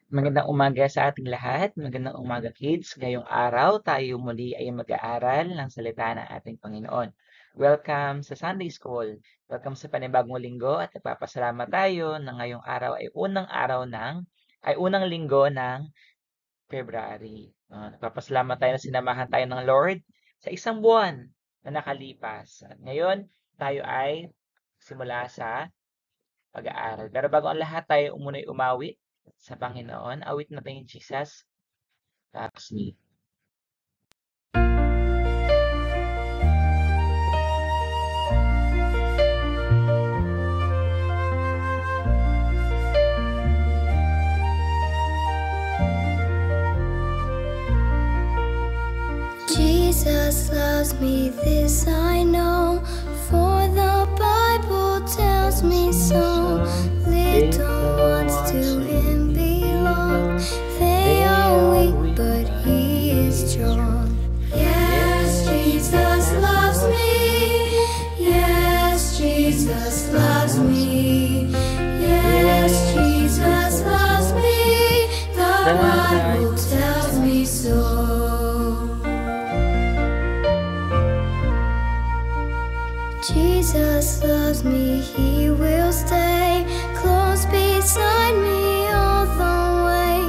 Magandang umaga sa ating lahat. Magandang umaga, kids. Ngayong araw, tayo muli ay mag-aaral ng salita ng ating Panginoon. Welcome sa Sunday School. Welcome sa panibagong linggo at nagpapasalamat tayo na ngayong araw ay unang linggo ng February. Nagpapasalamat tayo na sinamahan tayo ng Lord sa isang buwan na nakalipas. At ngayon, tayo ay simula sa pag-aaral. Pero bago ang lahat, tayo muna'y umawit sa Panginoon. Awit natin yung Jesus loves me. Jesus loves me, this I know, for the Bible tells me so. Little ones to him belong, they are weak, but he is strong. Yes, Jesus loves me. Yes, Jesus loves me. Yes, Jesus loves me. The Bible tells me so. Jesus loves me, he will stay close beside me all the way.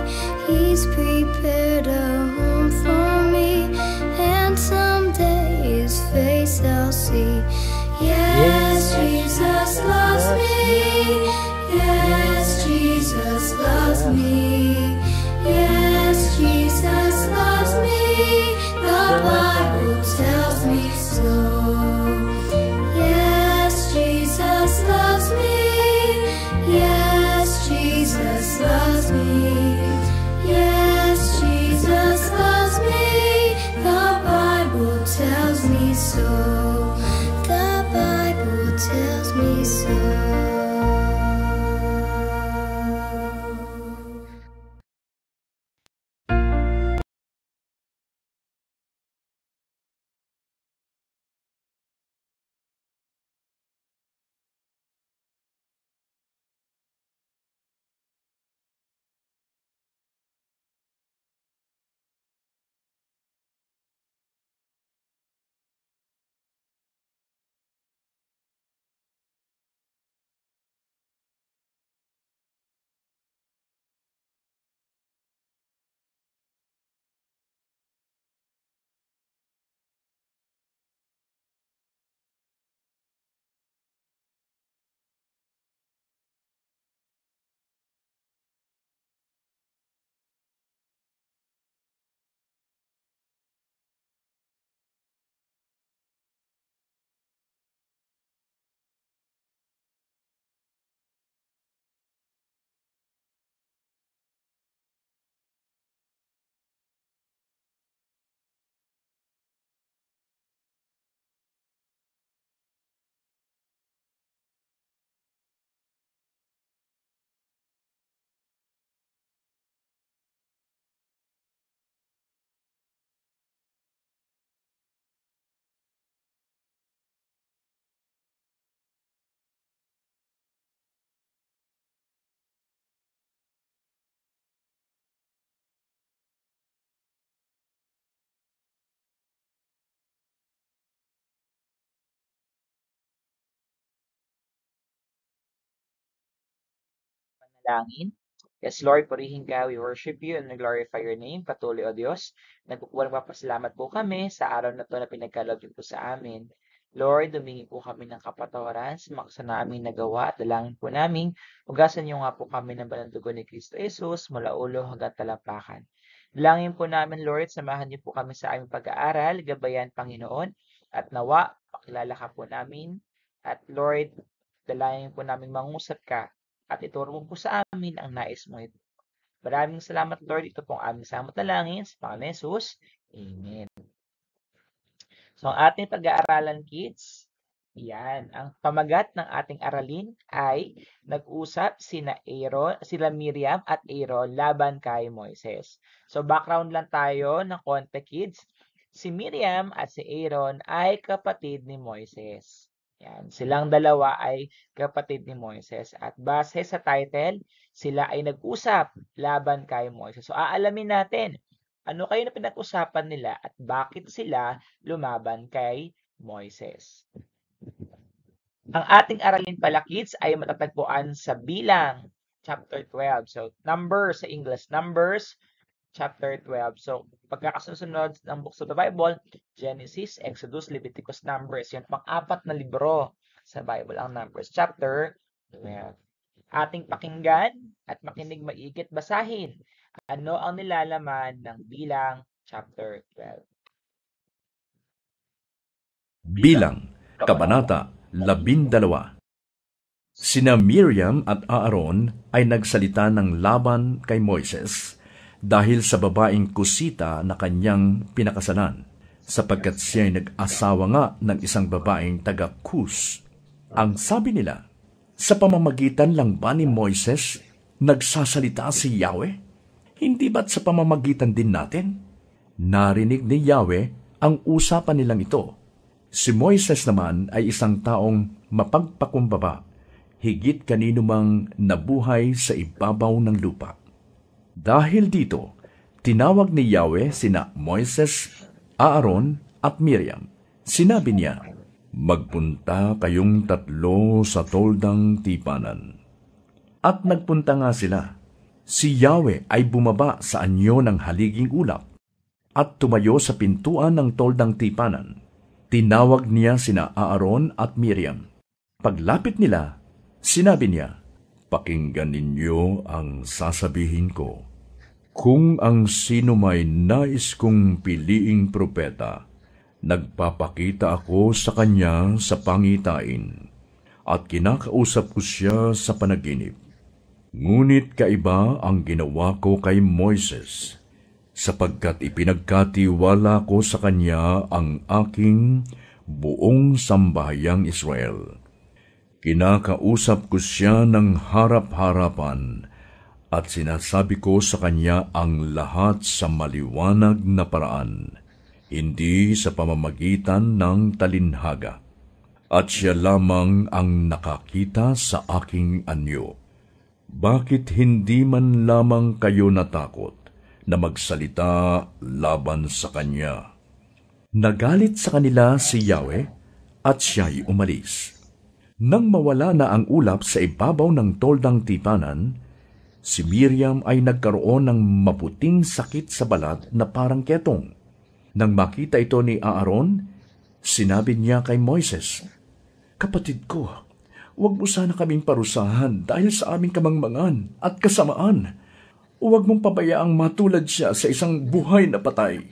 He's prepared a home for me, and someday his face I'll see. Yes, Jesus loves me. Yes, Jesus loves me. Yes, Jesus loves me. The Bible tells me so. Jesus loves me. Yes, Jesus loves me. Yes, Jesus loves me. The Bible tells me so. The Bible tells me so. Panalangin. Yes, Lord, purihin ka. We worship you and we glorify your name. Patuloy, O Diyos. Nagpapasalamat po kami sa araw na to na pinagkaloob niyo po sa amin. Lord, humingi po kami ng kapatawaran sa mga naming nagawa at dalangin po namin. Hugasan niyo nga po kami ng banal dugo ni Kristo Jesus mula ulo hanggang talampakan. Dalangin po namin, Lord, samahan niyo po kami sa aming pag-aaral, gabayan, Panginoon, at nawa, pakilala ka po namin. At Lord, dalangin po namin mangusap ka at ituro mo po sa amin ang nais mo ito. Maraming salamat, Lord. Ito pong aming samot na langin sa Panginoon Jesus. Amen. So, ang ating pag-aaralan, kids, yan. Ang pamagat ng ating aralin ay nag-usap sila Miriam at Aaron laban kay Moises. So, background lang tayo ng konti, kids. Si Miriam at si Aaron ay kapatid ni Moises. Yan, silang dalawa ay kapatid ni Moises at base sa title, sila ay nag-usap laban kay Moises. So aalamin natin ano kayo na pinag-usapan nila at bakit sila lumaban kay Moises. Ang ating aralin pala kids ay matatagpuan sa Bilang chapter 12. So Numbers sa English, Numbers chapter 12. So, pagkakasunod ng books of the Bible, Genesis, Exodus, Leviticus, Numbers. Yan, pang-apat na libro sa Bible, ang Numbers chapter 12. Ating pakinggan at makinig maigit basahin. Ano ang nilalaman ng Bilang chapter 12? Bilang, Kabanata 12. Sina Miriam at Aaron ay nagsalita ng laban kay Moises dahil sa babaeng kusita na kanyang pinakasalan, sapagkat siya ay nag-asawa nga ng isang babaeng taga-Kus. Ang sabi nila, sa pamamagitan lang ba ni Moises nagsasalita si Yahweh? Hindi ba't sa pamamagitan din natin? Narinig ni Yahweh ang usapan nilang ito. Si Moises naman ay isang taong mapagpakumbaba, higit kanino mang nabuhay sa ibabaw ng lupa. Dahil dito, tinawag ni Yahweh sina Moises, Aaron at Miriam. Sinabi niya, magpunta kayong tatlo sa toldang tipanan. At nagpunta nga sila. Si Yahweh ay bumaba sa anyo ng haliging ulap at tumayo sa pintuan ng toldang tipanan. Tinawag niya sina Aaron at Miriam. Paglapit nila, sinabi niya, pakinggan ninyo ang sasabihin ko. Kung ang sino may nais kong piliing propeta, nagpapakita ako sa kanya sa pangitain, at kinakausap ko siya sa panaginip. Ngunit kaiba ang ginawa ko kay Moises, sapagkat ipinagkatiwala ko sa kanya ang aking buong sambahayang Israel. Kinakausap ko siya ng harap-harapan, at sinasabi ko sa kanya ang lahat sa maliwanag na paraan, hindi sa pamamagitan ng talinhaga. At siya lamang ang nakakita sa aking anyo. Bakit hindi man lamang kayo natakot na magsalita laban sa kanya? Nagalit sa kanila si Yahweh at siya'y umalis. Nang mawala na ang ulap sa ibabaw ng toldang tipanan, si Miriam ay nagkaroon ng maputing sakit sa balat na parang ketong. Nang makita ito ni Aaron, sinabi niya kay Moises, kapatid ko, huwag mo sana kaming parusahan dahil sa aming kamangmangan at kasamaan. Huwag mong pabayaang matulad siya sa isang buhay na patay.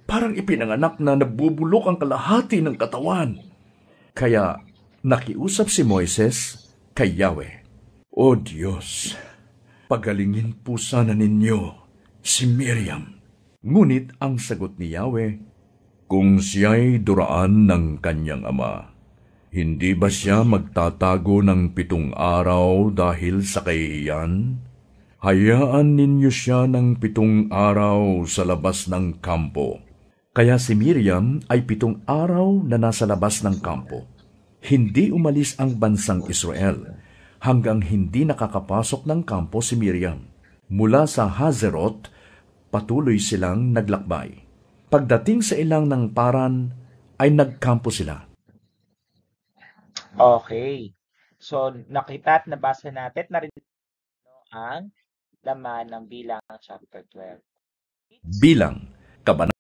Parang ipinanganak na nabubulok ang kalahati ng katawan. Kaya nakiusap si Moises kay Yahweh, O Diyos, pagalingin po sana ninyo si Miriam. Ngunit ang sagot ni Yahweh, kung siya'y duraan ng kanyang ama, hindi ba siya magtatago ng 7 araw dahil sa kahihiyan? Hayaan ninyo siya ng 7 araw sa labas ng kampo. Kaya si Miriam ay 7 araw na nasa labas ng kampo. Hindi umalis ang bansang Israel hanggang hindi nakakapasok ng kampo si Miriam. Mula sa Hazeroth, patuloy silang naglakbay. Pagdating sa ilang ng Paran, ay nagkampo sila. Okay. So, nakita at nabasa natin na rin ang laman ng Bilang chapter 12. Bilang, Kabanata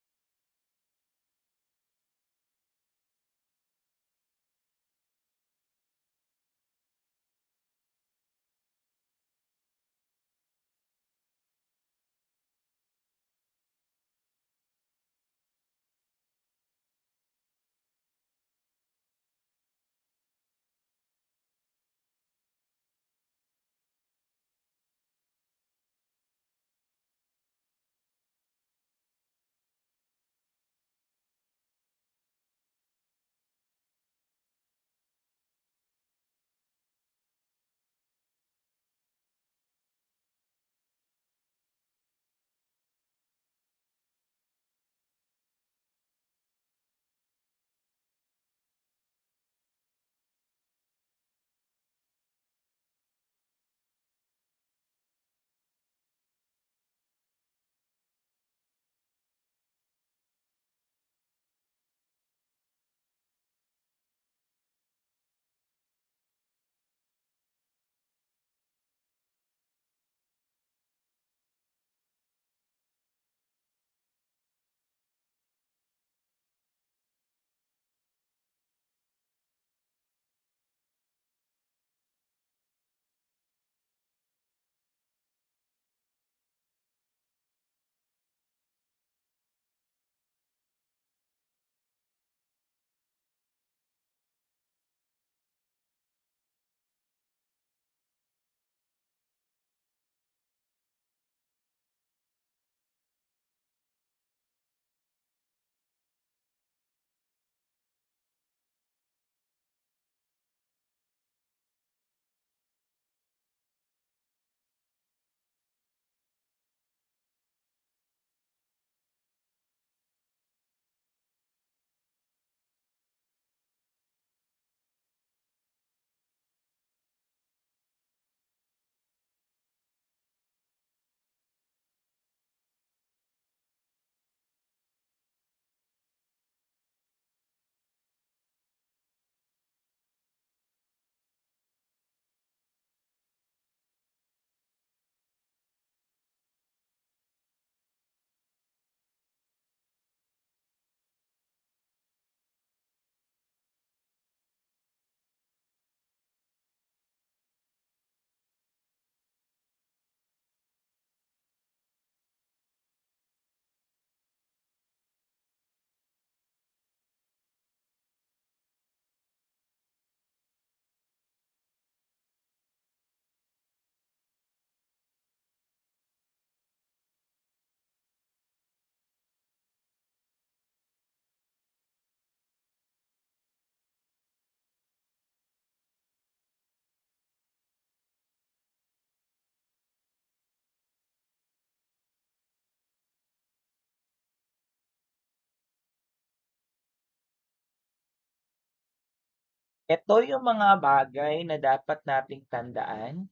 Ito yung mga bagay na dapat nating tandaan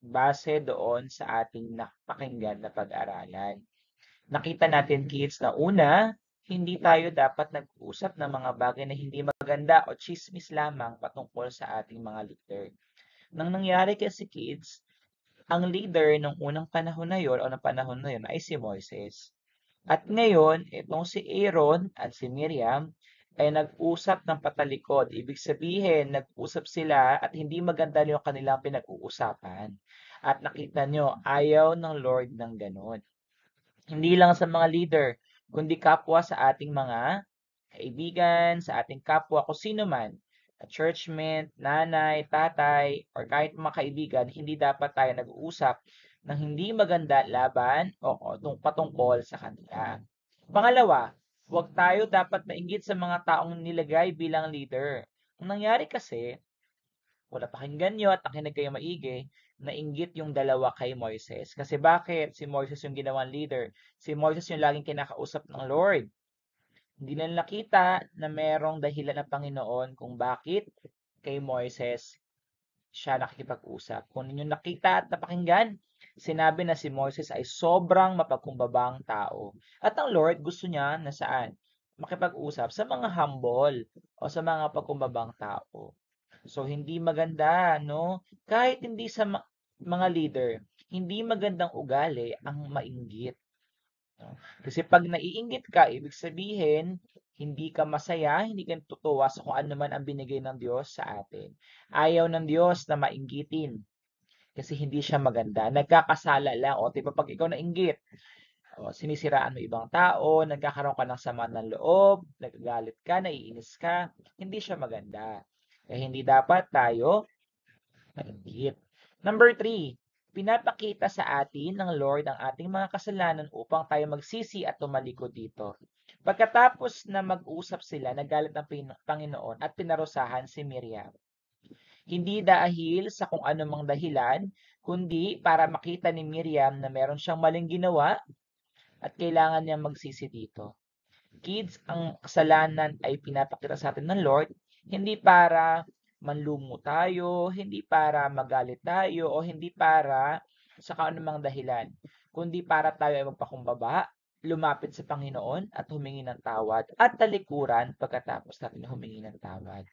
base doon sa ating napakinggan na pag-aralan. Nakita natin, kids, na una, hindi tayo dapat nag-uusap ng mga bagay na hindi maganda o chismis lamang patungkol sa ating mga leader. Nang nangyari kasi, kids, ang leader ng unang panahon na yon o ng panahon na yon ay si Moises. At ngayon, itong si Aaron at si Miriam ay nag-usap ng patalikod. Ibig sabihin, nag-usap sila at hindi maganda yung kanilang pinag-uusapan. At nakita nyo, ayaw ng Lord ng ganun. Hindi lang sa mga leader, kundi kapwa sa ating mga kaibigan, sa ating kapwa, kung sino man, churchmate, nanay, tatay, or kahit mga kaibigan, hindi dapat tayo nag-uusap ng hindi maganda laban o patungkol sa kanila. Pangalawa, huwag tayo dapat mainggit sa mga taong nilagay bilang leader. Ang nangyari kasi, kung napakinggan nyo at nakinig kayo maigi, nainggit yung dalawa kay Moises. Kasi bakit? Si Moises yung ginawang leader. Si Moises yung laging kinakausap ng Lord. Hindi na nakita na merong dahilan ng Panginoon kung bakit kay Moises siya nakikipag-usap. Kung ninyo nakita at napakinggan, sinabi na si Moises ay sobrang mapagkumbabang tao. At ang Lord gusto niya na saan? Makipag-usap sa mga humble o sa mga pagkumbabang tao. So, hindi maganda, no? Kahit hindi sa mga leader, hindi magandang ugali ang mainggit. No? Kasi pag naiinggit ka, ibig sabihin, hindi ka masaya, hindi ka natutuwa sa kung ano man ang binigay ng Diyos sa atin. Ayaw ng Diyos na mainggitin kasi hindi siya maganda. Nagkakasala lang. O, diba pag ikaw nainggit, sinisiraan mo ibang tao, nagkakaroon ka ng sama ng loob, nagagalit ka, naiinis ka, hindi siya maganda. Kaya hindi dapat tayo mainggit. Number 3, pinapakita sa atin ng Lord ang ating mga kasalanan upang tayo magsisi at tumalikod dito. Pagkatapos na mag-usap sila, nagalit ng Panginoon at pinarusahan si Miriam. Hindi dahil sa kung anumang dahilan, kundi para makita ni Miriam na meron siyang maling ginawa at kailangan niyang magsisi dito. Kids, ang kasalanan ay pinapakita sa atin ng Lord, hindi para manlumo tayo, hindi para magalit tayo, o hindi para sa kaanumang dahilan, kundi para tayo ay magpakumbaba, lumapit sa Panginoon at humingi ng tawad at talikuran pagkatapos natin humingi ng tawad.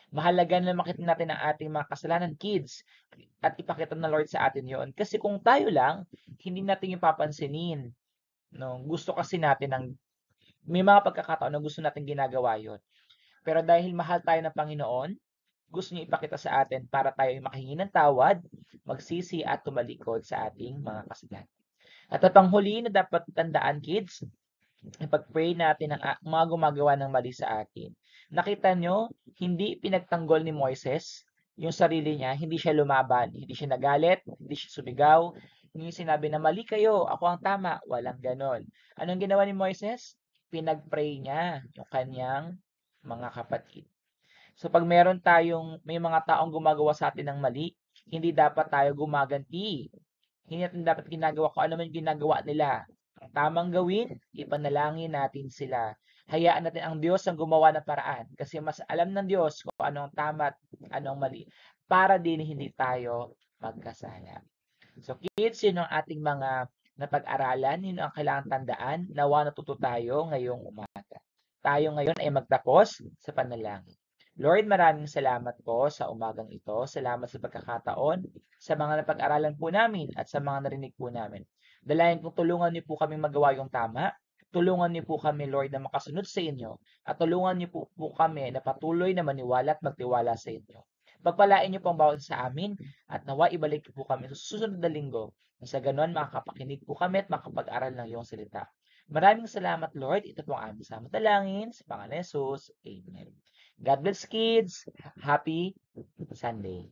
Mahalaga na makita natin ang ating mga kasalanan, kids, at ipakita ng Lord sa atin yon. Kasi kung tayo lang, hindi natin yung papansinin. No? Gusto kasi natin ng may mga pagkakataon na gusto natin ginagawa yon. Pero dahil mahal tayo ng Panginoon, gusto niya ipakita sa atin para tayo makahingi ng tawad, magsisi at tumalikod sa ating mga kasalanan. At ang panghuli na dapat tandaan, kids, pag-pray natin ang mga gumagawa ng mali sa atin. Nakita nyo, hindi pinagtanggol ni Moises yung sarili niya, hindi siya lumaban, hindi siya nagalit, hindi siya sumigaw, hindi sinabi na mali kayo, ako ang tama, walang ganon. Anong ginawa ni Moises? Pinag-pray niya yung kanyang mga kapatid. So pag may mga taong gumagawa sa atin ng mali, hindi dapat tayo gumaganti. Hindi natin dapat ginagawa kung ano man ginagawa nila. Ang tamang gawin, ipanalangin natin sila. Hayaan natin ang Diyos ang gumawa ng paraan kasi mas alam ng Diyos kung anong tama at anong mali para din hindi tayo magkasala. So kids, yun ang ating mga napag-aralan, yun ang kailangan tandaan, nawa natuto tayo ngayong umaga. Tayo ngayon ay magtapos sa panalangin. Lord, maraming salamat po sa umagang ito. Salamat sa pagkakataon, sa mga napag-aralan po namin at sa mga narinig po namin. Dalayan kong tulungan niyo po kami magawa yung tama. Tulungan niyo po kami, Lord, na makasunod sa inyo. At tulungan niyo po kami na patuloy na maniwala at magtiwala sa inyo. Pagpalain niyo po ang bawat sa amin at nawa ibalik niyo po kami sa susunod na linggo. Sa ganon, makakapakinig po kami at makapag-aral ng iyong salita. Maraming salamat, Lord. Ito po ang aming samantalangin sa pangalan ni Jesus. Amen. God bless, kids. Happy Sunday.